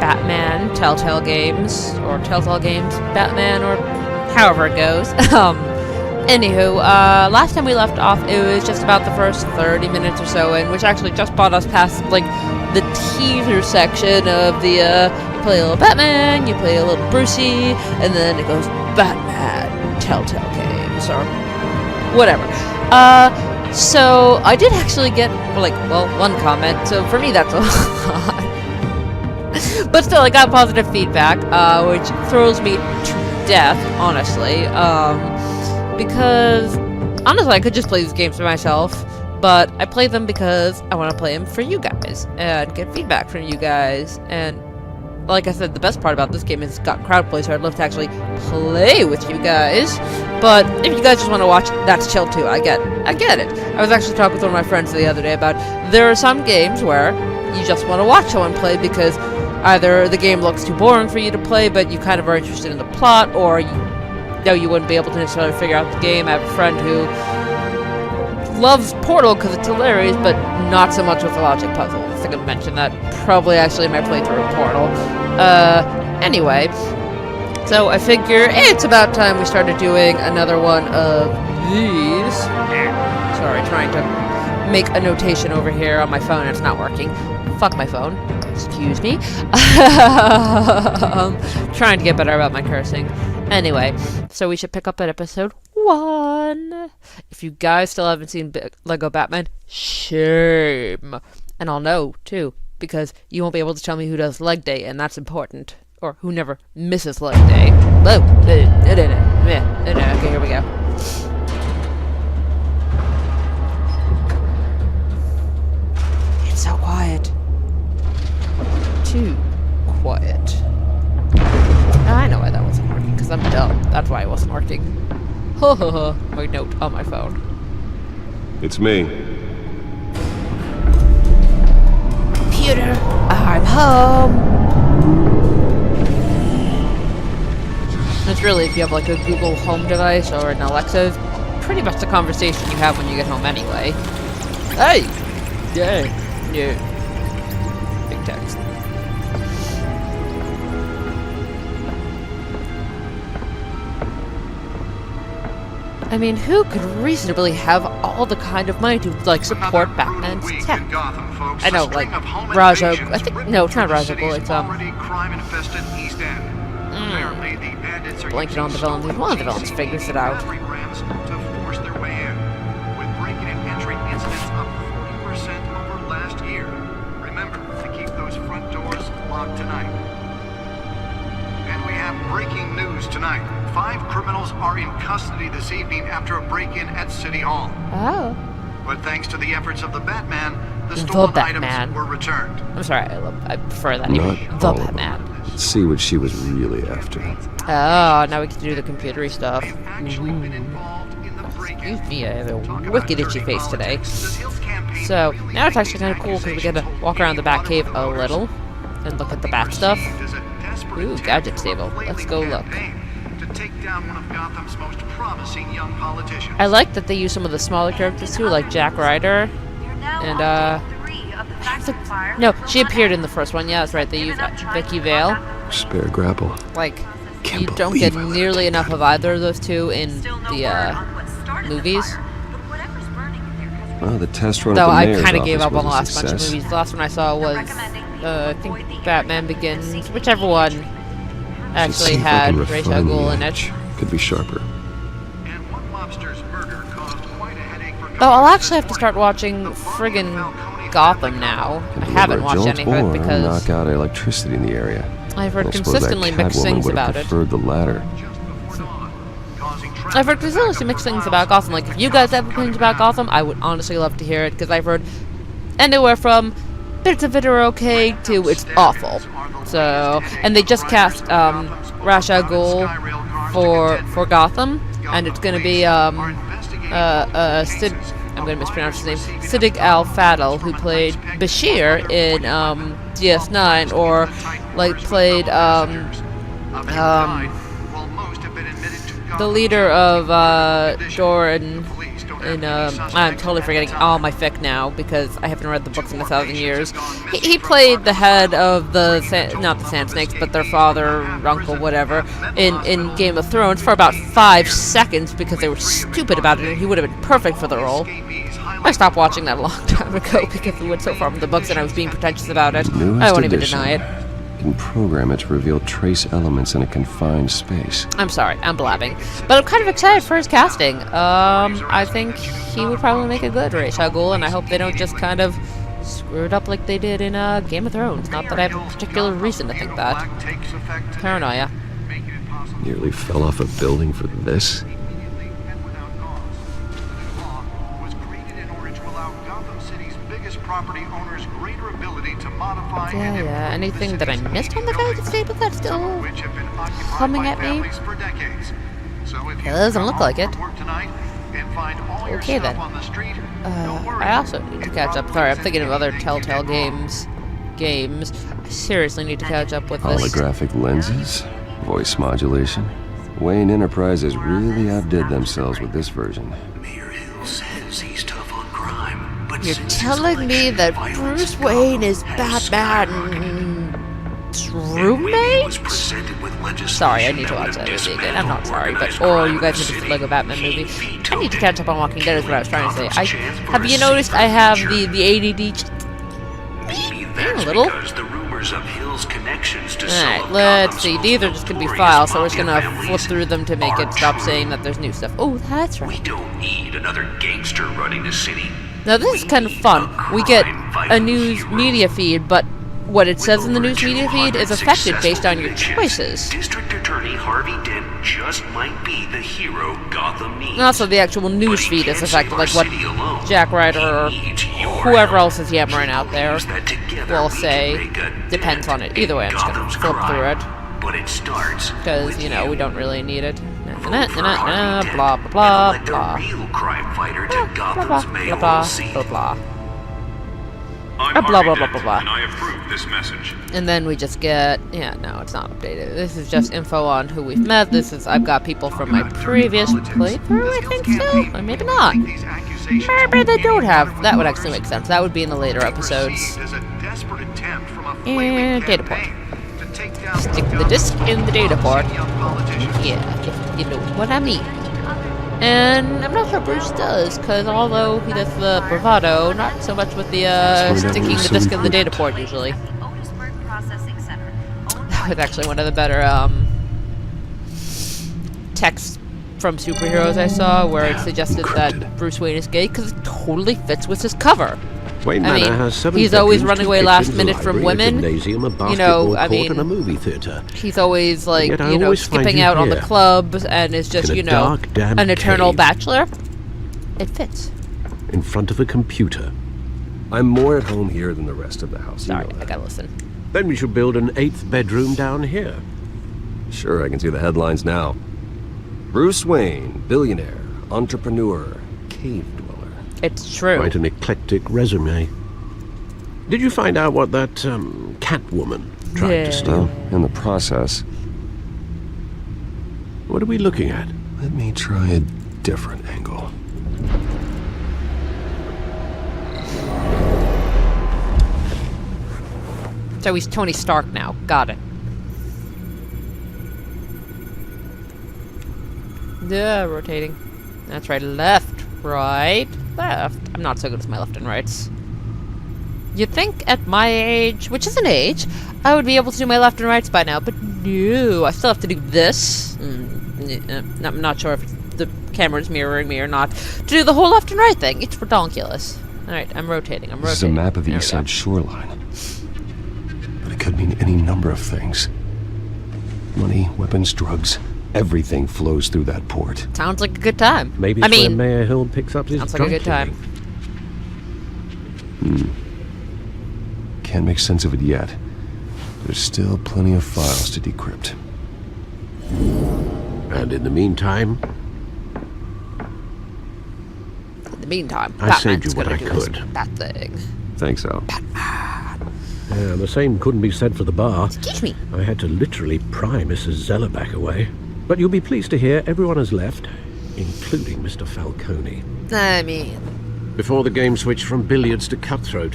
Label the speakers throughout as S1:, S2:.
S1: Batman Telltale Games, or Telltale Games Batman, or however it goes. Anywho, last time we left off, it was just about the first 30 minutes or so, and which actually just brought us past, like, the teaser section of the, you play a little Batman, you play a little Brucey, and then it goes Batman Telltale Games, or whatever. So I did actually get, like, well, one comment, so for me that's a lot. But still, I got positive feedback, which throws me to death, honestly, because, honestly, I could just play these games for myself, but I play them because I want to play them for you guys, and get feedback from you guys, and like I said, the best part about this game is it's got crowd play, so I'd love to actually play with you guys. But if you guys just want to watch, that's chill too. I get it. I was actually talking with one of my friends the other day about there are some games where you just want to watch someone play because either the game looks too boring for you to play, but you kind of are interested in the plot, or you wouldn't be able to necessarily figure out the game. I have a friend who loves Portal because it's hilarious, but not so much with the logic puzzle. I think I mentioned that probably actually in my playthrough of Portal. Anyway, so I figure, hey, it's about time we started doing another one of these. Sorry, trying to make a notation over here on my phone and it's not working. Fuck my phone. Excuse me. Trying to get better about my cursing. Anyway, so we should pick up at episode 1. If you guys still haven't seen Lego Batman, shame. And I'll know, too, because you won't be able to tell me who does leg day, and that's important. Or who never misses leg day. Whoa. Okay, here we go. It's so quiet. Too quiet. I know why that wasn't working, because I'm dumb. That's why it wasn't working. My note on my phone.
S2: It's me.
S1: Computer, I'm home. It's really, if you have like a Google Home device or an Alexa, it's pretty much the conversation you have when you get home anyway. Hey! Yeah. Big text. I mean, who could reasonably have all the kind of money to, like, support Batman's tech? I know, like, Ra's al Ghul. I think, no, it's not Ra's al Ghul, it's, blanking on the villain. One of the villains figures it out.
S3: Remember to keep those front doors locked tonight. And we have breaking news tonight. 5 criminals are in custody this evening after a break-in at City Hall.
S1: Oh.
S3: But thanks to the efforts of the Batman, the stolen items were returned.
S1: I'm sorry, I prefer that even. The Batman.
S2: Let's see what she was really after.
S1: Oh, now we can do the computery stuff. Excuse me, I have a wicked itchy face today. So, now it's actually kind of cool because we get to walk around the Batcave a little and look at the Bat stuff. Ooh, gadget stable. Let's go look. I like that they use some of the smaller characters too, like Jack Ryder and no, she appeared in the first one. Yeah, that's right. They used Vicky Vale.
S2: Spare grapple.
S1: Like, you don't get nearly enough of either of those two in the movies.
S2: Well, the test run.
S1: Though I kind of gave up on the last bunch of movies. The last one I saw was, I think, Batman Begins, whichever one actually had Ra's al Ghul in it.
S2: Could be sharper.
S1: Though I'll actually have to start watching friggin' Gotham now. I haven't watched any of it because
S2: knock out electricity in the area.
S1: I've heard consistently mixed things about it.
S2: The latter.
S1: I've heard consistently mixed things about Gotham. Like, if you guys have opinions about Gotham, I would honestly love to hear it, because I've heard anywhere from bits of it are okay to it's awful. So, and they just cast Ra's al Ghul for Gotham, and it's gonna be I'm gonna mispronounce his name, Siddiq Al-Fadl, who played Bashir in DS9, or like played the leader of I'm totally forgetting all my fic now because I haven't read the books in 1,000 years. He played the head of not the Sand Snakes, but their father, uncle, whatever, in Game of Thrones for about 5 seconds because they were stupid about it, and he would have been perfect for the role. I stopped watching that a long time ago because we went so far from the books and I was being pretentious about it. I won't even deny it.
S2: You can program it to reveal trace elements in a confined space.
S1: I'm sorry, I'm blabbing. But I'm kind of excited for his casting. I think he would probably make a good Ra's al Ghul, and I hope they don't just kind of screw it up like they did in Game of Thrones. Not that I have a particular reason to think that. Paranoia.
S2: Nearly fell off a building for this?
S1: Yeah. Anything that I missed on the guided stable that's still coming at me? It doesn't look like it. Okay then. I also need to catch up. Sorry, I'm thinking of other Telltale games. I seriously need to catch up with this.
S2: Holographic lenses? Voice modulation? Wayne Enterprises really outdid themselves with this version.
S1: You're telling me that Bruce Wayne is Batman's roommate? Sorry, I need to watch that movie again. I'm not sorry, but you guys have the Lego Batman movie. I need to catch up on Walking Dead is what I was trying to say. Have you noticed I have the ADD a little? Alright, let's see. These are just gonna be files, so we're just gonna flip through them to make it stop saying that there's new stuff. Oh, that's right.
S4: We don't need another gangster running the city.
S1: Now this is kind of fun. We get a news media feed, but what it says in the news media feed is affected based on your choices.
S4: District Attorney Harvey Dent just might be the hero Gotham needs.
S1: And also the actual news feed is affected, like what Jack Ryder or whoever else is yammering out there will say. Depends on it. Either way, I'm just going to flip through it.
S4: But it starts
S1: because, you know, we don't really need it. Blah, blah, blah, blah.
S4: Real crime fighter to Gotham's mayoral
S1: Blah,
S4: seat.
S1: blah, blah.
S5: I'm
S1: Blah,
S5: Harvey
S1: blah, blah,
S5: Dent,
S1: blah, blah.
S5: and I approve this message.
S1: And then we just get, no, it's not updated. This is just info on who we've met. I've got people from my previous playthrough, I think still, or maybe not. Maybe they don't have. That would actually make sense. That would be in the later episodes. And data port. Stick the disc in the data port. Yeah, if you know what I mean. And I'm not sure Bruce does, because although he does the bravado, not so much with the sticking the disc in the data port usually. That was actually one of the better texts from superheroes I saw, where it suggested that Bruce Wayne is gay, because it totally fits with his cover.
S6: Wayne Manor has 7
S1: he's always
S6: bedrooms,
S1: running
S6: 2
S1: away last
S6: kitchens,
S1: minute
S6: a
S1: from
S6: library, a
S1: women.
S6: gymnasium, a
S1: You
S6: basketball
S1: know, I
S6: court,
S1: mean,
S6: and a movie theater.
S1: He's always like,
S6: Yet I
S1: you know,
S6: always find
S1: skipping
S6: you
S1: out on the
S6: here,
S1: clubs and is just,
S6: in a
S1: you know,
S6: dark, damp
S1: an eternal
S6: cave.
S1: bachelor. It fits.
S6: In front of a computer.
S2: I'm more at home here than the rest of the house.
S1: Sorry,
S2: You know
S1: I
S2: that.
S1: gotta listen.
S6: Then we should build an 8th bedroom down here.
S2: Sure, I can see the headlines now. Bruce Wayne, billionaire, entrepreneur, cave dweller.
S1: It's true.
S6: Quite an eclectic resume. Did you find out what that Catwoman tried
S1: Yeah.
S6: to steal?
S2: Well, in the process,
S6: What are we looking at?
S2: let me try a different angle.
S1: So he's Tony Stark now. Got it. Yeah, rotating. That's right. Left, right, left. I'm not so good with my left and rights. You'd think at my age, which is an age, I would be able to do my left and rights by now, but no. I still have to do this. I'm not sure if the camera's mirroring me or not. To do the whole left and right thing. It's redonkulous. Alright, I'm rotating.
S2: This is a map of the
S1: There
S2: east
S1: we go.
S2: side shoreline. But it could mean any number of things. Money, weapons, drugs. Everything flows through that port.
S1: Sounds like a good time.
S6: Maybe
S1: I
S6: it's where
S1: mean,
S6: Mayor Hill picks up his
S1: sounds like a good time.
S2: Can't make sense of it yet. There's still plenty of files to decrypt.
S6: And in the meantime,
S1: In the meantime,
S6: I saved you
S1: Batman's
S6: what
S1: gonna
S6: I
S1: do this
S6: could.
S1: Bat thing.
S2: Thanks, Al.
S6: yeah, the same couldn't be said for the bar.
S1: Excuse me.
S6: I had to literally pry Mrs. Zellerback away. But you'll be pleased to hear everyone has left, including Mr. Falcone,
S1: I mean,
S6: before the game switched from billiards to cutthroat.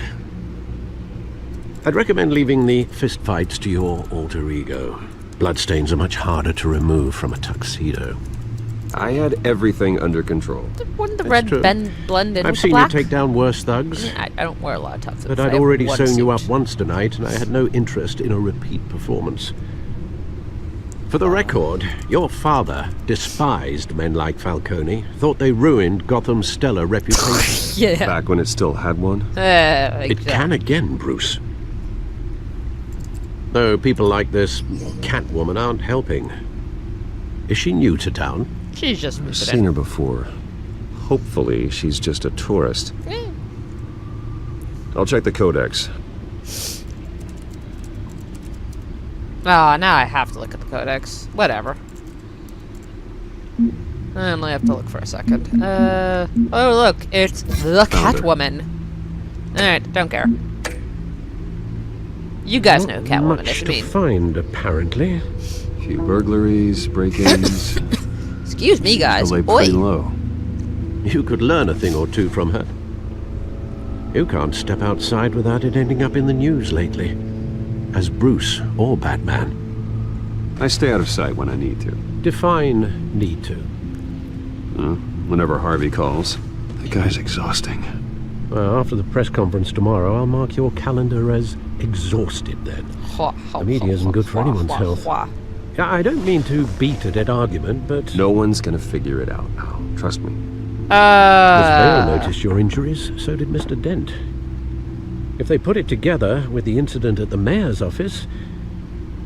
S6: I'd recommend leaving the fistfights to your alter ego. Bloodstains are much harder to remove from a tuxedo.
S2: I had everything under control.
S1: wouldn't the
S6: That's
S1: red
S6: true.
S1: blend in
S6: I've
S1: with the
S6: seen you
S1: black?
S6: take down worse thugs,
S1: I don't wear a lot of tuxes.
S6: but
S1: I
S6: I'd
S1: have
S6: already
S1: one
S6: sewn you up
S1: suit.
S6: once tonight, and I had no interest in a repeat performance. For the record, your father despised men like Falcone, thought they ruined Gotham's stellar reputation.
S1: Yeah.
S2: Back when it still had one.
S6: It can again, Bruce. Though people like this Catwoman aren't helping. Is she new to town?
S1: She's just
S2: I've seen her before. Hopefully, she's just a tourist. I'll check the codex.
S1: Oh, now I have to look at the codex. Whatever. I only have to look for a second. Oh, look. It's the Catwoman. Alright, don't care. You guys know
S6: Not
S1: Catwoman,
S6: much
S1: if you
S6: to
S1: mean.
S6: find, apparently.
S2: A few burglaries, break-ins.
S1: Excuse me, guys.
S2: Still lay
S1: Oi.
S2: pretty low.
S6: You could learn a thing or two from her. You can't step outside without it ending up in the news lately. As Bruce or Batman.
S2: I stay out of sight when I need to.
S6: Define need to.
S2: Whenever Harvey calls. That guy's exhausting.
S6: Well, after the press conference tomorrow, I'll mark your calendar as exhausted then. The media isn't good for anyone's health. Yeah, I don't mean to beat a dead argument, but
S2: No one's gonna figure it out now. Trust me.
S6: if Vale noticed your injuries, so did Mr. Dent. If they put it together with the incident at the mayor's office,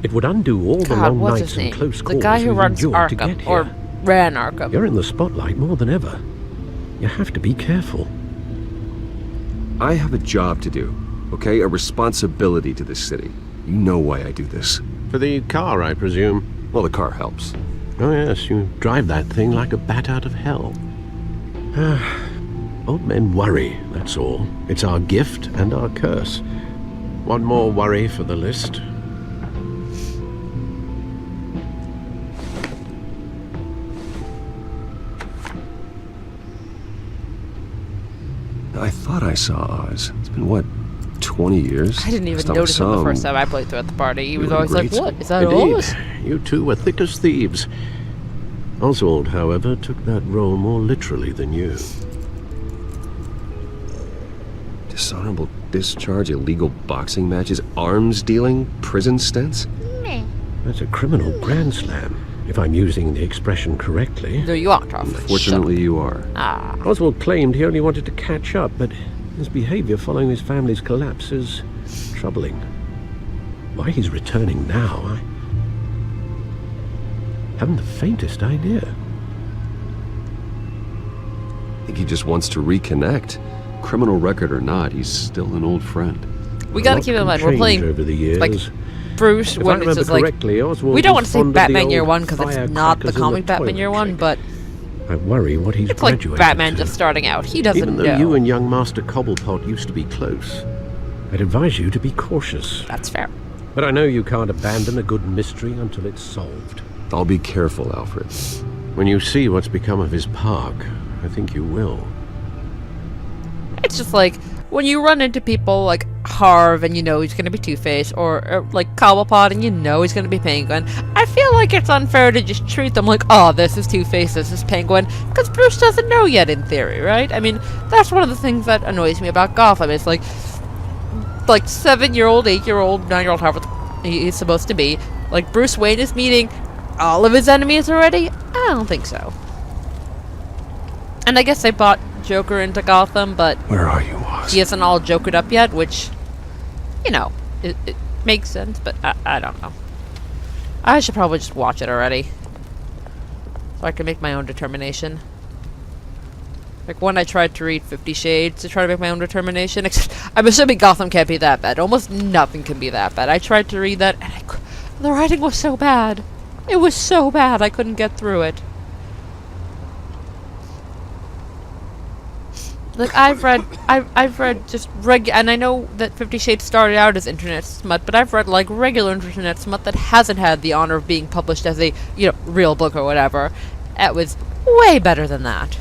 S6: it would undo all the
S1: God,
S6: long
S1: what's
S6: nights
S1: his
S6: and
S1: name?
S6: close
S1: The
S6: calls
S1: guy who
S6: we've
S1: runs
S6: endured to get
S1: Arkham,
S6: here.
S1: or ran Arkham.
S6: You're in the spotlight more than ever. You have to be careful.
S2: I have a job to do, okay? A responsibility to this city. You know why I do this.
S6: For the car, I presume.
S2: Well, the car helps.
S6: Oh yes, you drive that thing like a bat out of hell. Old men worry, that's all. It's our gift and our curse. One more worry for the list.
S2: I thought I saw Oz. It's been, what, 20 years?
S1: I didn't even
S2: Last time I
S1: notice him the
S2: saw
S1: first time I played through at the party. He
S2: You
S1: was
S2: were
S1: always like,
S2: great.
S1: what? Is that
S6: Indeed,
S1: Oz?
S6: you two were thick as thieves. Oswald, however, took that role more literally than you.
S2: Dishonorable discharge, illegal boxing matches, arms dealing, prison stints?
S6: That's a criminal grand slam, if I'm using the expression correctly.
S1: No, you aren't, Alfred.
S2: Fortunately, you are.
S6: Oswald claimed he only wanted to catch up, but his behavior following his family's collapse is troubling. Why he's returning now, I haven't the faintest idea.
S2: I think he just wants to reconnect. Criminal record or not, he's still an old friend.
S1: We gotta
S6: A lot
S1: keep in
S6: can
S1: mind, we're
S6: change
S1: playing
S6: over the years.
S1: like Bruce
S6: If I
S1: when it's
S6: remember
S1: just like
S6: correctly, Oswald
S1: we don't
S6: was
S1: want to say
S6: fond of the
S1: Batman Year
S6: old
S1: One because it's not the
S6: firecrackers in
S1: comic Batman
S6: toilet
S1: Year One,
S6: shake.
S1: but
S6: I worry what he's
S1: it's like
S6: graduated
S1: Batman
S6: to.
S1: just starting out. He doesn't
S6: Even though
S1: know.
S6: you and young Master Cobblepot used to be close, I'd advise you to be cautious.
S1: That's fair.
S6: But I know you can't abandon a good mystery until it's solved.
S2: I'll be careful, Alfred.
S6: When you see what's become of his park, I think you will.
S1: It's just like when you run into people like Harv and you know he's gonna be Two-Face, or like Cobblepot and you know he's gonna be Penguin. I feel like it's unfair to just treat them like, oh, this is Two-Face, this is Penguin, because Bruce doesn't know yet in theory, right? I mean, that's one of the things that annoys me about Gotham. It's like 7-year-old, 8-year-old, 9-year-old, however he's supposed to be. Like Bruce Wayne is meeting all of his enemies already? I don't think so. And I guess they bought Joker into Gotham, but
S2: Where are you, Oz?
S1: he isn't all jokered up yet, which, you know, it makes sense, but I don't know. I should probably just watch it already, so I can make my own determination. Like when I tried to read 50 Shades to try to make my own determination, except I'm assuming Gotham can't be that bad. Almost nothing can be that bad. I tried to read that, and the writing was so bad. It was so bad I couldn't get through it. Like I've read just and I know that 50 Shades started out as internet smut, but I've read like regular internet smut that hasn't had the honor of being published as a, you know, real book or whatever. It was way better than that.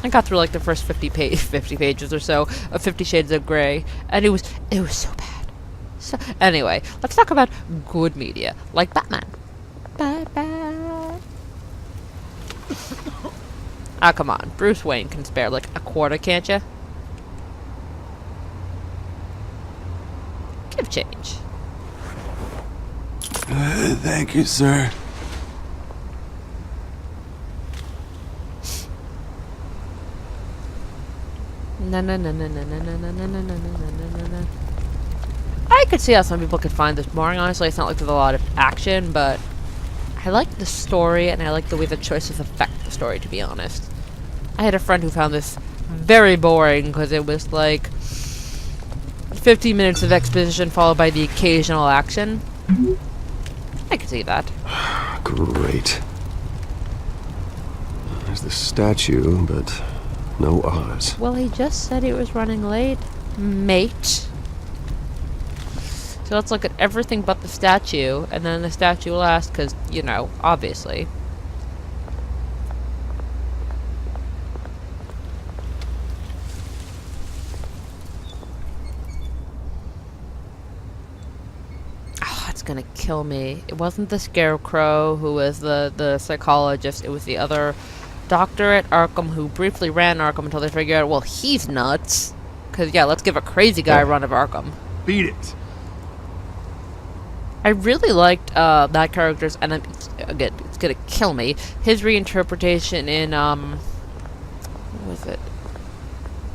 S1: I got through like the first 50 pages or so of 50 Shades of Grey, and it was so bad. So anyway, let's talk about good media, like Batman. Batman. Ah, come on, Bruce Wayne can spare like a quarter, can't you? Give change.
S2: Thank you, sir.
S1: Na na na na na na na na na na na na na. I could see how some people could find this boring. Honestly, it's not like there's a lot of action, but I like the story and I like the way the choices affect the story. To be honest, I had a friend who found this very boring because it was like 15 minutes of exposition followed by the occasional action. I could see that.
S2: Great. There's the statue, but no Oz.
S1: Well, he just said he was running late, mate. So let's look at everything but the statue, and then the statue last, because, you know, obviously. Oh, it's gonna kill me. It wasn't the Scarecrow who was the psychologist, it was the other doctor at Arkham who briefly ran Arkham until they figured out, well, he's nuts. Because, yeah, let's give a crazy guy a run of Arkham.
S5: Beat it.
S1: I really liked that character's, and again, it's gonna kill me, his reinterpretation in, what was it?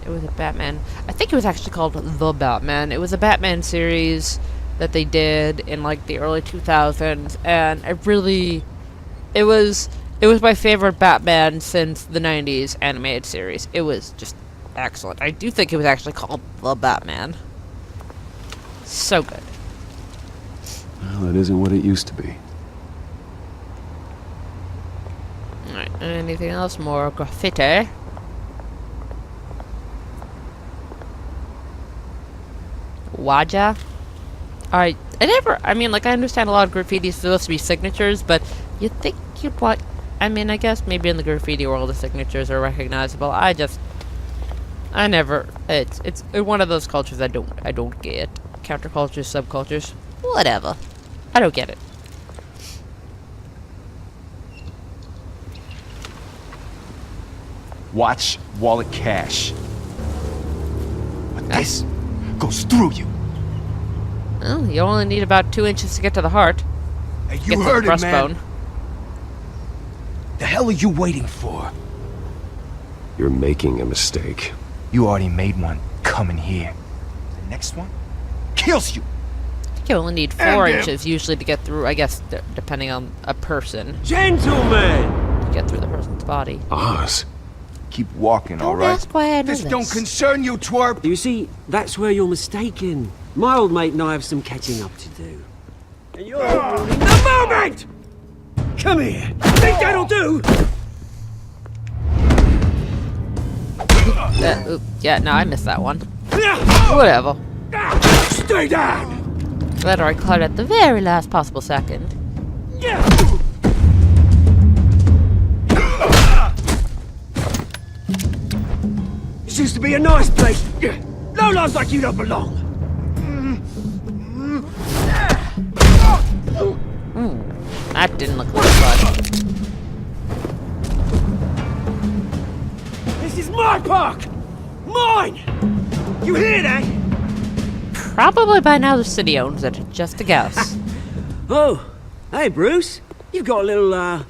S1: It was a Batman. I think it was actually called The Batman. It was a Batman series that they did in, like, the early 2000s, and it was my favorite Batman since the 90s animated series. It was just excellent. I do think it was actually called The Batman. So good.
S2: Well, that isn't what it used to be.
S1: Alright, anything else? More graffiti. Waja? Alright, I mean, like, I understand a lot of graffiti is supposed to be signatures, but you'd think you'd want, I mean, I guess maybe in the graffiti world the signatures are recognizable. It's one of those cultures I don't get. Countercultures, subcultures, whatever. I don't get it.
S7: Watch wallet cash. But this goes through you.
S1: Well, you only need about 2 inches to get to the heart.
S7: Hey,
S1: Get
S7: you
S1: to
S7: heard
S1: the
S7: it, man.
S1: breastbone.
S7: The hell are you waiting for?
S2: You're making a mistake.
S7: You already made one coming here. The next one kills you.
S1: You only need 4 inches usually to get through, I guess, depending on a person,
S6: Gentlemen!
S1: to get through the person's body.
S2: Oz.
S7: Keep walking, all
S1: Don't
S7: right?
S1: ask why I know
S7: This
S1: this.
S7: don't concern you, twerp.
S8: You see, that's where you're mistaken. My old mate and I have some catching up to do. And you're ruining the moment! Come here. Think that'll do?
S1: Yeah, no, I missed that one. Whatever.
S8: Stay down!
S1: Glad I caught it at the very last possible second.
S8: This used to be a nice place. Lowlifes like you don't belong.
S1: That didn't look like fun.
S8: This is my park! Mine! You hear that?
S1: Probably by now the city owns it, just a guess.
S8: Oh, hey Bruce. You've got a little,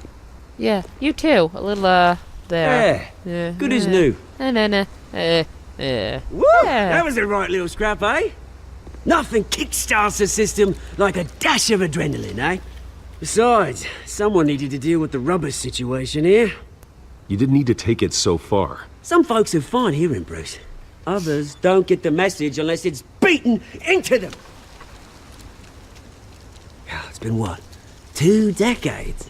S1: Yeah, you too. A little, there.
S8: Yeah, good as new.
S1: Woo!
S8: That was a right little scrap, eh? Nothing kickstarts the system like a dash of adrenaline, eh? Besides, someone needed to deal with the rubber situation here.
S2: You didn't need to take it so far.
S8: Some folks are fine hearing, Bruce. Others don't get the message unless it's beaten into them. It's been what? 2 decades?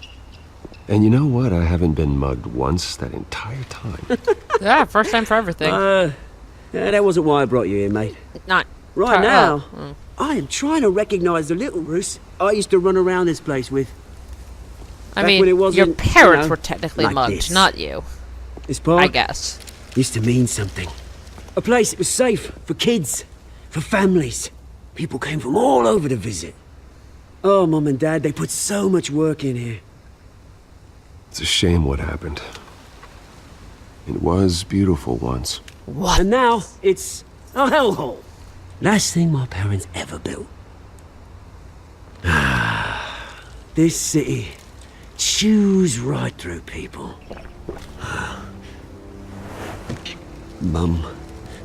S2: And you know what? I haven't been mugged once that entire time.
S1: Yeah, first time for everything.
S8: That wasn't why I brought you here, mate.
S1: Not
S8: Right now, I am trying to recognize the little Bruce I used to run around this place with.
S1: I
S8: Back
S1: mean,
S8: when it wasn't,
S1: your parents
S8: you know,
S1: were technically
S8: like
S1: mugged,
S8: this.
S1: not you.
S8: This park
S1: I guess.
S8: used to mean something. A place that was safe for kids, for families. People came from all over to visit. Oh, Mum and Dad, they put so much work in here.
S2: It's a shame what happened. It was beautiful once.
S1: What?
S8: And now, it's a hellhole. Last thing my parents ever built. This city chews right through people. Mum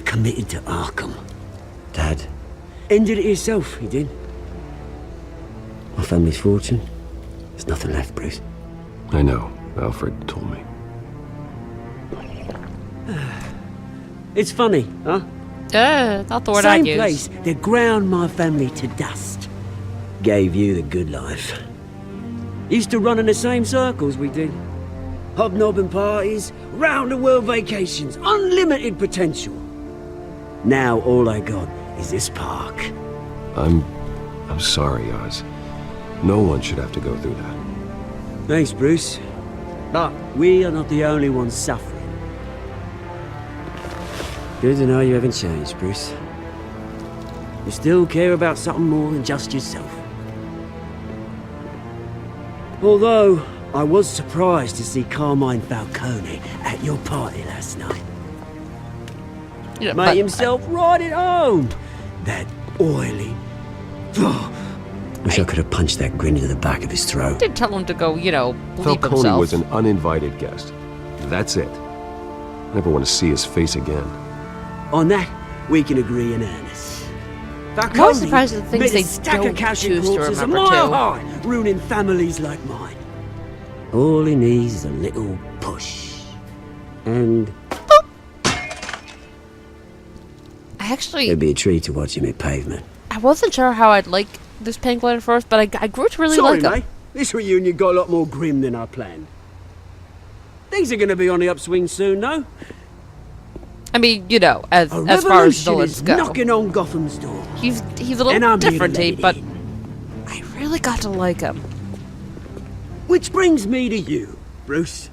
S8: committed to Arkham. Dad ended it himself, he did. My family's fortune, there's nothing left, Bruce.
S2: I know. Alfred told me.
S8: It's funny, huh?
S1: Not the word I'd
S8: Same
S1: use.
S8: place that ground my family to dust. Gave you the good life. Used to run in the same circles we did. Hobnobbing parties, round-the-world vacations, unlimited potential. Now all I got is this park.
S2: I'm sorry, Oz. No one should have to go through that.
S8: Thanks, Bruce. But we are not the only ones suffering. Good to know you haven't changed, Bruce. You still care about something more than just yourself. Although, I was surprised to see Carmine Falcone at your party last night.
S1: Yeah,
S8: Made
S1: but-
S8: himself right at home. That oily... Wish I could have punched that grin into the back of his throat.
S1: did tell him to go, you know, bleep
S2: Falcone
S1: himself.
S2: was an uninvited guest. That's it. Never want to see his face again.
S8: On that, we can agree in earnest.
S1: I'm always surprised at the things
S8: made a
S1: they
S8: stack
S1: don't
S8: of cash
S1: choose to
S8: corpses a
S1: remember,
S8: mile
S1: too.
S8: high, ruining families like mine. All he needs is a little push. And
S1: Actually,
S8: it'd be a treat to watch him hit pavement.
S1: I wasn't sure how I'd like this penguin at first, but I grew to really
S8: Sorry,
S1: like him.
S8: mate. This reunion got a lot more grim than I planned. Things are going to be on the upswing soon, though.
S1: I mean, you know, as
S8: A
S1: far as
S8: revolution
S1: villains
S8: is
S1: go,
S8: knocking on Gotham's door.
S1: he's a
S8: And
S1: little
S8: I'm here to
S1: different,
S8: let it
S1: but
S8: in.
S1: I really got to like him.
S8: Which brings me to you, Bruce.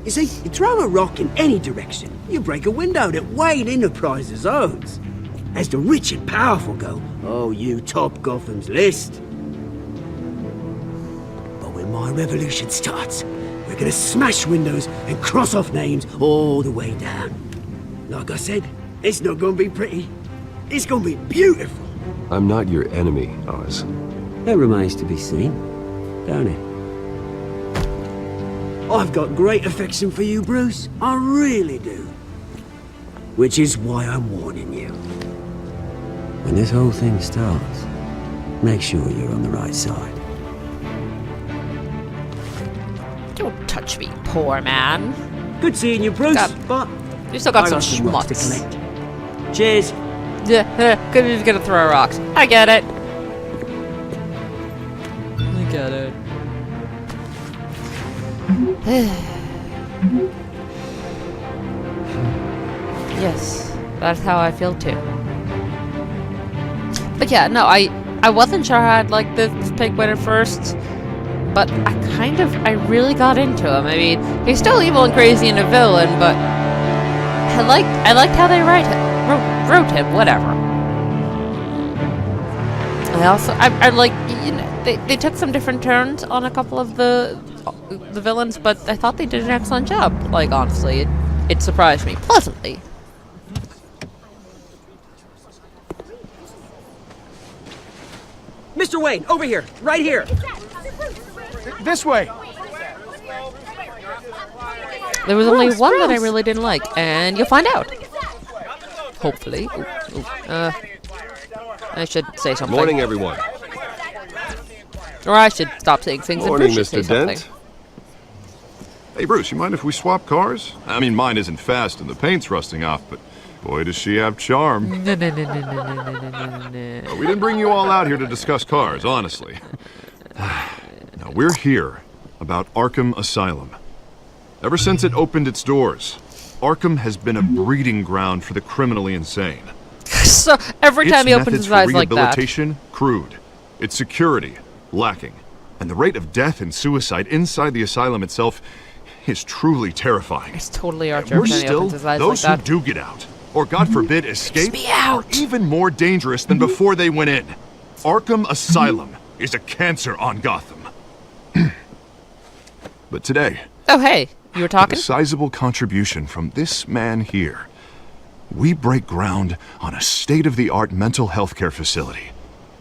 S8: You see, you throw a rock in any direction, you break a window that Wayne Enterprises owns. As the rich and powerful go, oh, you top Gotham's list. But when my revolution starts, we're gonna smash windows and cross off names all the way down. Like I said, it's not gonna be pretty. It's gonna be beautiful.
S2: I'm not your enemy, Oz.
S8: That remains to be seen, don't it? I've got great affection for you, Bruce. I really do. Which is why I'm warning you. When this whole thing starts, make sure you're on the right side.
S1: Don't touch me, poor man.
S8: Good seeing you, Bruce,
S1: Got-
S8: but
S1: You still got
S8: I
S1: some
S8: got some rocks to
S1: schmutz.
S8: collect. Cheers.
S1: Yeah, good he's gonna throw rocks. I get it. I get it. Yes, that's how I feel too. But yeah, no, I wasn't sure I'd like this penguin at first, but I really got into him. I mean, he's still evil and crazy and a villain, but I liked how they wrote him, whatever. I like, you know, they took some different turns on a couple of the villains, but I thought they did an excellent job. Like, honestly, it surprised me pleasantly.
S8: Mr. Wayne, over here, right here.
S7: This way.
S1: There was only one that I really didn't like, and you'll find out. Hopefully. I should say something.
S2: Morning, everyone.
S1: Or I should stop saying things
S2: Morning,
S1: and Bruce should
S2: Mr.
S1: say
S2: Dent.
S1: something.
S5: Hey, Bruce, you mind if we swap cars? I mean, mine isn't fast and the paint's rusting off, but boy, does she have charm.
S1: No.
S5: We didn't bring you all out here to discuss cars, honestly. Now, we're here about Arkham Asylum. Ever since it opened its doors, Arkham has been a breeding ground for the criminally insane.
S1: So every time
S5: Its
S1: he opens
S5: methods
S1: his
S5: for
S1: eyes like that.
S5: rehabilitation, crude. Its security, lacking. And the rate of death and suicide inside the asylum itself is truly terrifying.
S1: It's totally Archer.
S5: Worse still, those who do get out, or God forbid escape, are even more dangerous than before they went in. Arkham Asylum is a cancer on Gotham. But today...
S1: Oh, hey. You were talking?
S5: With a sizable contribution from this man here, we break ground on a state-of-the-art mental health care facility.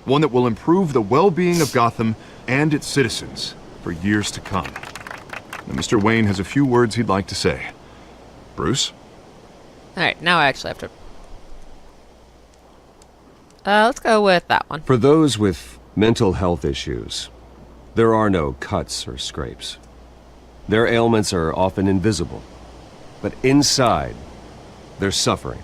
S5: One that will improve the well-being of Gotham and its citizens for years to come. Now, Mr. Wayne has a few words he'd like to say. Bruce?
S1: Alright, now I actually have to... let's go with that one.
S2: For those with mental health issues, there are no cuts or scrapes. Their ailments are often invisible, but inside, they're suffering.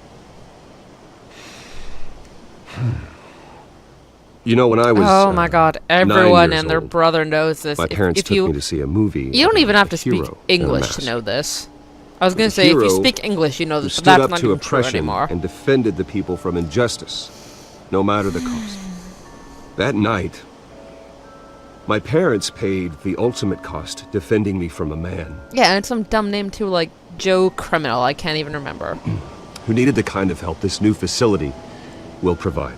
S2: You know, when I was
S1: oh my god, everyone
S2: 9 years
S1: and their
S2: old,
S1: brother knows this.
S2: my parents took me to see a movie.
S1: You don't even have to speak
S2: hero
S1: English
S2: in a
S1: to
S2: mask.
S1: know this. I was going to say, if you speak English, you know
S2: Who
S1: this, but
S2: stood
S1: that's
S2: up
S1: not
S2: to
S1: even true
S2: oppression
S1: anymore.
S2: and defended the people from injustice, no matter the cost. That night, my parents paid the ultimate cost defending me from a man
S1: Yeah, and some dumb name too, like Joe Criminal. I can't even remember.
S2: who needed the kind of help this new facility will provide.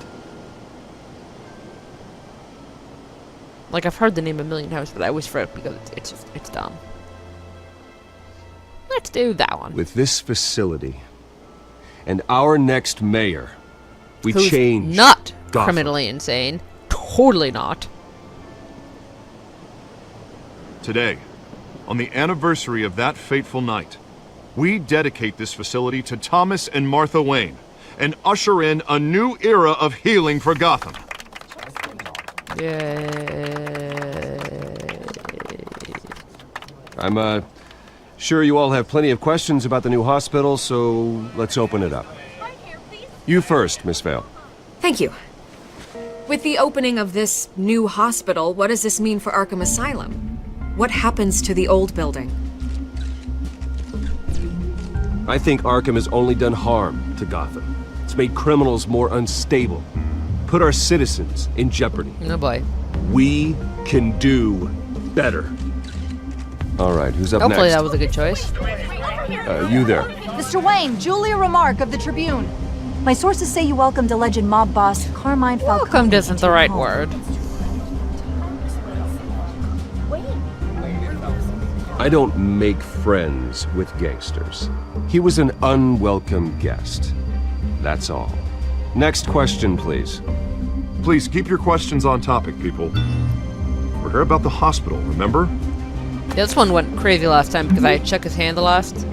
S1: Like, I've heard the name a million times, but I always forget because it's dumb. Let's do that one.
S2: With this facility and our next mayor, we
S1: Who's
S2: change
S1: not
S2: Gotham.
S1: criminally insane. Totally not.
S5: Today, on the anniversary of that fateful night, we dedicate this facility to Thomas and Martha Wayne and usher in a new era of healing for Gotham.
S2: I'm sure you all have plenty of questions about the new hospital, so let's open it up. You first, Miss Vale.
S9: Thank you. With the opening of this new hospital, what does this mean for Arkham Asylum? What happens to the old building?
S2: I think Arkham has only done harm to Gotham. It's made criminals more unstable, put our citizens in jeopardy.
S1: No boy.
S2: We can do better. All right, who's up
S1: Hopefully
S2: next?
S1: that was a good choice.
S2: You there.
S10: Mr. Wayne, Julia Remark of the Tribune. My sources say you welcomed alleged mob boss Carmine Falcone.
S1: Welcomed isn't
S10: into
S1: the
S10: your
S1: right
S10: home.
S1: word.
S2: I don't make friends with gangsters. He was an unwelcome guest. That's all. Next question, please.
S5: Please keep your questions on topic, people. We're here about the hospital, remember?
S1: Yeah, this one went crazy last time because I had shook his hand the last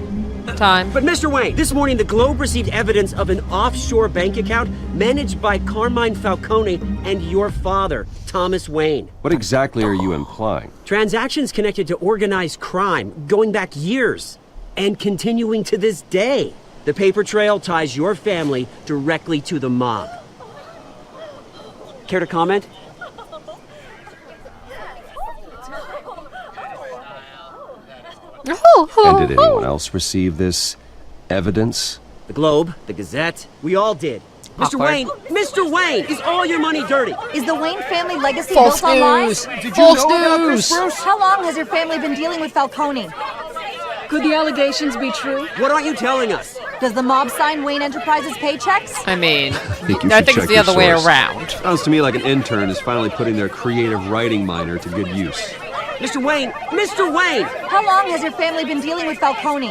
S1: time.
S8: But Mr. Wayne, this morning the Globe received evidence of an offshore bank account managed by Carmine Falcone and your father, Thomas Wayne.
S2: What exactly are you implying?
S8: Transactions connected to organized crime going back years and continuing to this day. The paper trail ties your family directly to the mob. Care to comment?
S2: And did anyone else receive this evidence?
S8: The Globe, the Gazette, we all did. Mr.
S1: Awkward.
S8: Mr. Wayne, is all your money dirty?
S10: Is the Wayne family legacy
S1: False
S10: built on
S1: news.
S10: lies?
S1: False news.
S10: How long has your family been dealing with Falcone?
S9: Could the allegations be true?
S8: What aren't you telling us?
S10: Does the mob sign Wayne Enterprises paychecks?
S1: I mean,
S2: you
S1: I
S2: should
S1: think it's
S2: check
S1: the
S2: your
S1: other way
S2: source.
S1: around.
S2: Sounds to me like an intern is finally putting their creative writing minor to good use.
S8: Mr. Wayne! Mr. Wayne!
S10: How long has your family been dealing with Falcone?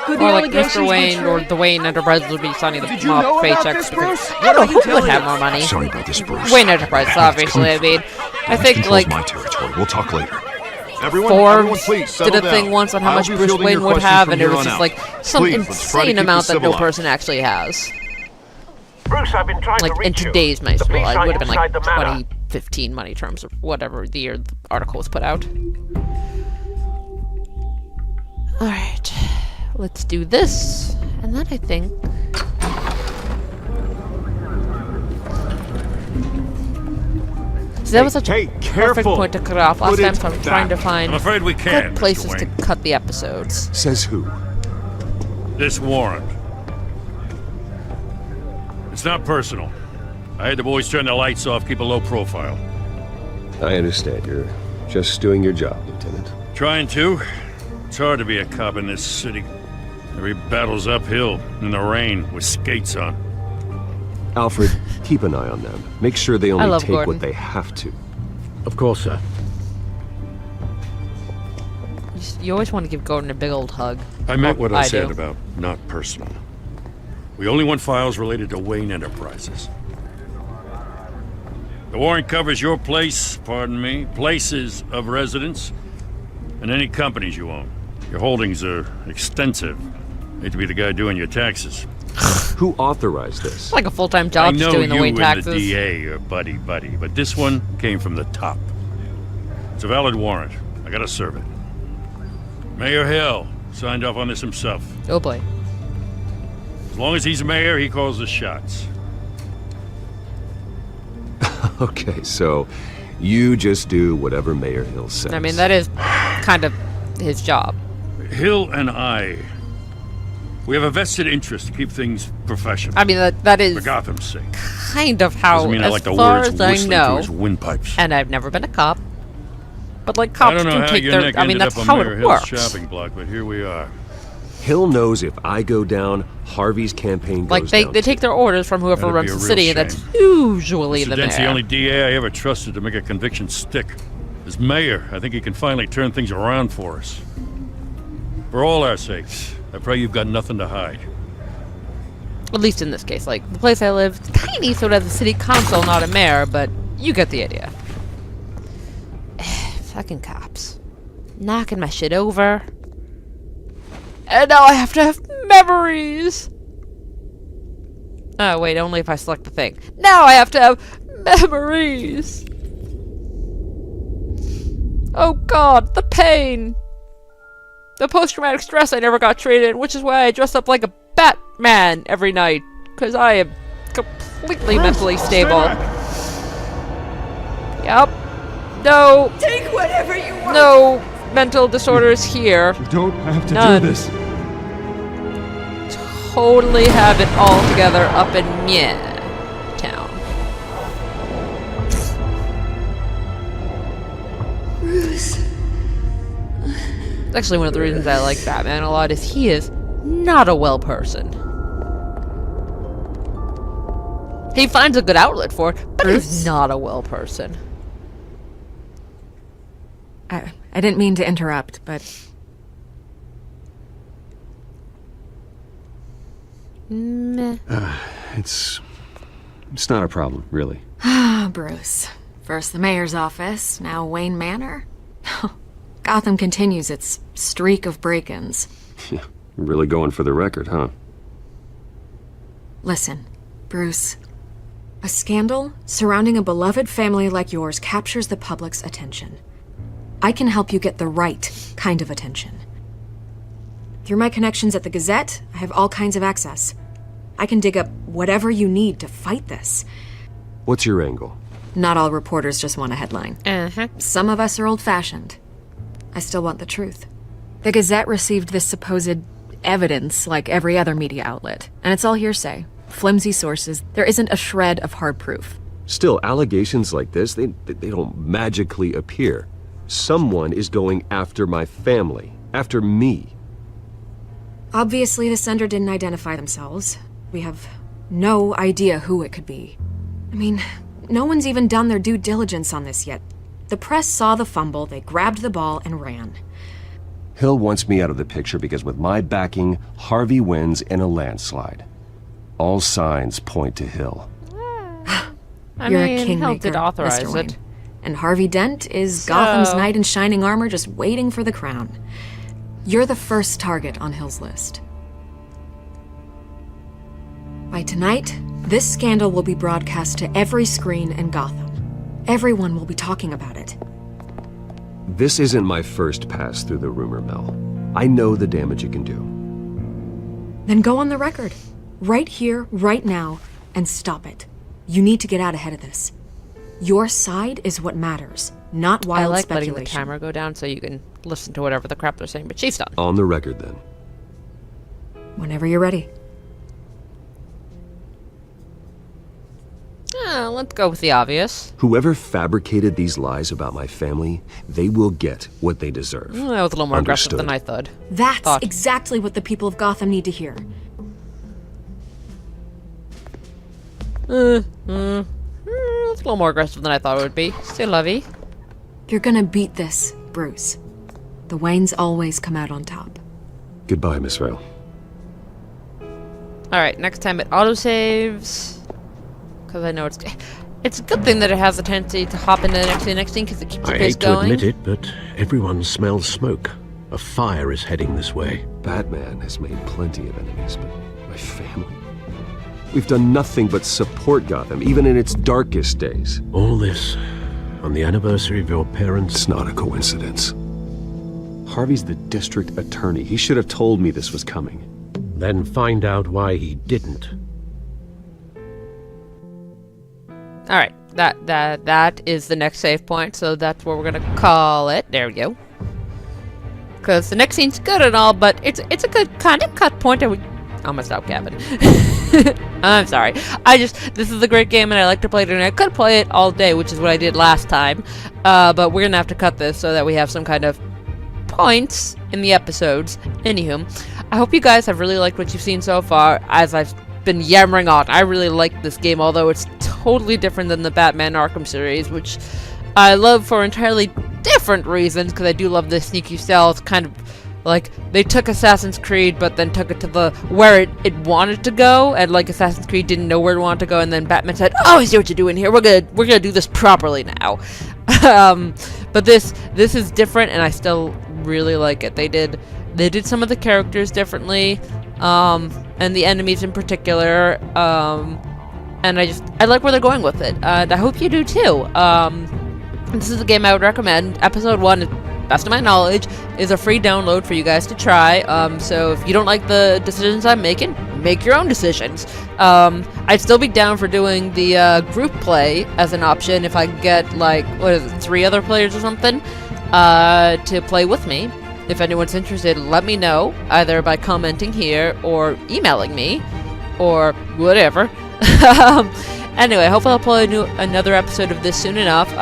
S9: Could the
S1: Or like
S9: allegations
S1: Mr.
S9: be
S1: Wayne
S9: true?
S1: or the Wayne Enterprises would be signing the
S7: you know
S1: mob
S7: about
S1: paychecks
S7: this,
S1: because
S7: Bruce?
S1: I don't know
S8: What are you
S1: who would
S8: telling
S1: have
S8: us?
S1: more money.
S5: Sorry about this, Bruce.
S1: Wayne Enterprises, obviously. I mean, I think
S5: Control's
S1: like
S5: my territory. We'll talk later. Everyone,
S1: Forbes
S5: please settle
S1: did a thing
S5: down.
S1: once on how
S5: I'll
S1: much
S5: be
S1: Bruce
S5: fielding
S1: Wayne
S5: your
S1: would
S5: questions
S1: have,
S5: from
S1: and it
S5: here
S1: was
S5: on
S1: just
S5: out.
S1: like some
S5: Please, let's try to
S1: insane
S5: keep
S1: amount
S5: this
S1: that no
S5: civilized.
S1: person actually has.
S11: Bruce, I've been trying
S1: Like
S11: to reach
S1: in
S11: you.
S1: today's money,
S11: The
S1: well,
S11: police
S1: it
S11: are
S1: would have been like
S11: inside the manor.
S1: 2015 money terms or whatever the year the article was put out. Alright, let's do this. And then I think... So that was such a perfect
S7: careful.
S1: point to cut off last
S7: Put
S1: time,
S7: it
S1: so I'm trying to
S7: back.
S1: find
S12: I'm afraid we can't,
S1: good
S12: Mr.
S1: places to
S12: Wayne.
S1: cut the episodes.
S2: Says who?
S12: This warrant. It's not personal. I had the boys turn the lights off, keep a low profile.
S2: I understand. You're Just doing your job, Lieutenant.
S12: Trying to. It's hard to be a cop in this city. Every battle's uphill, in the rain, with skates on.
S2: Alfred, keep an eye on them. Make sure they
S1: I
S2: only
S1: love
S2: take
S1: Gordon.
S2: what they have to.
S6: Of course, sir.
S1: You always want to give Gordon a big old hug.
S12: I meant what I said
S1: do.
S12: about not personal. We only want files related to Wayne Enterprises. The warrant covers your place, pardon me, places of residence, and any companies you own. Your holdings are extensive. Hate to be the guy doing your taxes.
S2: Who authorized this?
S1: It's like a full-time job just doing the Wayne taxes.
S12: I know you and the DA are buddy-buddy, but this one came from the top. It's a valid warrant. I gotta serve it. Mayor Hill signed off on this himself.
S1: Oh boy.
S12: As long as he's mayor, he calls the shots.
S2: Okay, so you just do whatever Mayor Hill says.
S1: I mean, that is kind of his job.
S12: Hill and I, we have a vested interest to keep things professional.
S1: I mean, that is
S12: for Gotham's sake.
S1: kind of how,
S12: Doesn't mean I
S1: as
S12: like the
S1: far
S12: words
S1: as I
S12: whistling
S1: know,
S12: through his windpipes.
S1: and I've never been a cop, but like
S12: I
S1: cops
S12: don't know
S1: do
S12: how
S1: take
S12: your
S1: their,
S12: neck
S1: I mean,
S12: ended
S1: that's
S12: up on
S1: how
S12: Mayor
S1: it
S12: Hill's
S1: works.
S12: shopping block, but here we are.
S2: Hill knows if I go down, Harvey's campaign goes
S1: Like,
S2: down.
S1: they take their orders from whoever
S12: That'd
S1: runs
S12: be a
S1: the
S12: real
S1: city, and that's
S12: shame.
S1: usually
S12: Mr.
S1: the
S12: Dent's the
S1: mayor.
S12: only DA I ever trusted to make a conviction stick. As mayor, I think he can finally turn things around for us. For all our sakes, I pray you've got nothing to hide.
S1: At least in this case. Like, the place I live, it's tiny, so it has a city council, not a mayor, but you get the idea. Fucking cops. Knocking my shit over. And now I have to have memories! Oh, wait, only if I select the thing. Now I have to have memories! Oh god, the pain! The post-traumatic stress I never got traded, which is why I dress up like a Batman every night. Because I am completely mentally stable. Yep. No.
S8: Take whatever you want.
S1: No mental disorders here.
S7: You don't have to
S1: None.
S7: do this.
S1: Totally have it all together up in town.
S8: Bruce.
S1: Actually, one of the reasons I like Batman a lot is he is not a well person. He finds a good outlet for it, but he's not a well person.
S9: I didn't mean to interrupt, but
S1: Meh.
S2: It's not a problem, really.
S9: Bruce. First the mayor's office, now Wayne Manor. Gotham continues its streak of break-ins.
S2: Really going for the record, huh?
S9: Listen, Bruce. A scandal surrounding a beloved family like yours captures the public's attention. I can help you get the right kind of attention. Through my connections at the Gazette, I have all kinds of access. I can dig up whatever you need to fight this.
S2: What's your angle?
S9: Not all reporters just want a headline. Some of us are old-fashioned. I still want the truth. The Gazette received this supposed evidence like every other media outlet, and it's all hearsay. Flimsy sources. There isn't a shred of hard proof.
S2: Still, allegations like this, they don't magically appear. Someone is going after my family, after me.
S9: Obviously, the sender didn't identify themselves. We have no idea who it could be. I mean, no one's even done their due diligence on this yet. The press saw the fumble, they grabbed the ball and ran.
S2: Hill wants me out of the picture because with my backing, Harvey wins in a landslide. All signs point to Hill.
S9: You're
S1: mean,
S9: a kingmaker,
S1: Hill did authorize
S9: Mr. Wayne.
S1: it.
S9: And Harvey Dent is Gotham's
S1: So-
S9: knight in shining armor just waiting for the crown. You're the first target on Hill's list. By tonight, this scandal will be broadcast to every screen in Gotham. Everyone will be talking about it.
S2: This isn't my first pass through the rumor mill. I know the damage it can do.
S9: Then go on the record. Right here, right now, and stop it. You need to get out ahead of this. Your side is what matters, not wild
S1: I like
S9: speculation.
S1: letting the timer go down so you can listen to whatever the crap they're saying, but she's done.
S2: On the record, then.
S9: Whenever you're ready.
S1: Let's go with the obvious.
S2: Whoever fabricated these lies about my family, they will get what they deserve.
S1: That was a little more aggressive than I thought.
S9: That's exactly what the people of Gotham need to hear.
S1: It's a little more aggressive than I thought it would be. Still lovey.
S9: You're gonna beat this, Bruce. The Waynes always come out on top.
S2: Goodbye, Miss Vale.
S1: Alright, next time it autosaves. Because I know it's a good thing that it has the tendency to hop into the next scene because it keeps the
S6: I
S1: pace
S6: hate to
S1: going.
S6: admit it, but everyone smells smoke. A fire is heading this way.
S2: Batman has made plenty of enemies, but my family? We've done nothing but support Gotham, even in its darkest days.
S6: All this on the anniversary of your parents'...
S2: It's not a coincidence. Harvey's the district attorney. He should have told me this was coming.
S6: Then find out why he didn't.
S1: Alright, that is the next save point, so that's what we're gonna call it. There we go. Because the next scene's good and all, but it's a good kind of cut point. I'm gonna stop gabbing. I'm sorry. This is a great game and I like to play it, and I could play it all day, which is what I did last time. But we're gonna have to cut this so that we have some kind of points in the episodes. Anywho, I hope you guys have really liked what you've seen so far. As I've been yammering on, I really like this game, although it's totally different than the Batman Arkham series, which I love for entirely different reasons, because I do love the sneaky stealth, kind of like they took Assassin's Creed but then took it to where it wanted to go, and like Assassin's Creed didn't know where it wanted to go, and then Batman said, "Oh, I see what you're doing here. We're gonna do this properly now." But this is different, and I still really like it. They did some of the characters differently, and the enemies in particular, and I like where they're going with it, and I hope you do too. This is a game I would recommend. Episode 1, best of my knowledge, is a free download for you guys to try. So if you don't like the decisions I'm making, make your own decisions. I'd still be down for doing the group play as an option if I get, like, 3 other players or something to play with me. If anyone's interested, let me know, either by commenting here or emailing me or whatever. Anyway, hopefully I'll play another episode of this soon enough.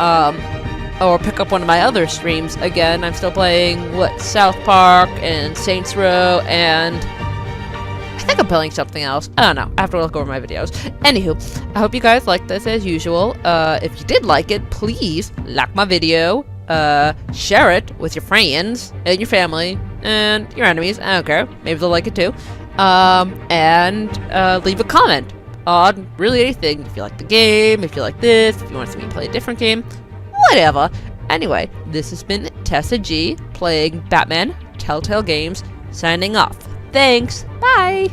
S1: Or pick up one of my other streams again. I'm still playing, South Park and Saints Row, and I think I'm playing something else. I don't know. I have to look over my videos. Anywho, I hope you guys liked this as usual. If you did like it, please like my video, share it with your friends and your family and your enemies. I don't care. Maybe they'll like it too. And leave a comment on really anything. If you like the game, if you like this, if you want to see me play a different game, whatever. Anyway, this has been Tessa G playing Batman Telltale Games, signing off. Thanks. Bye.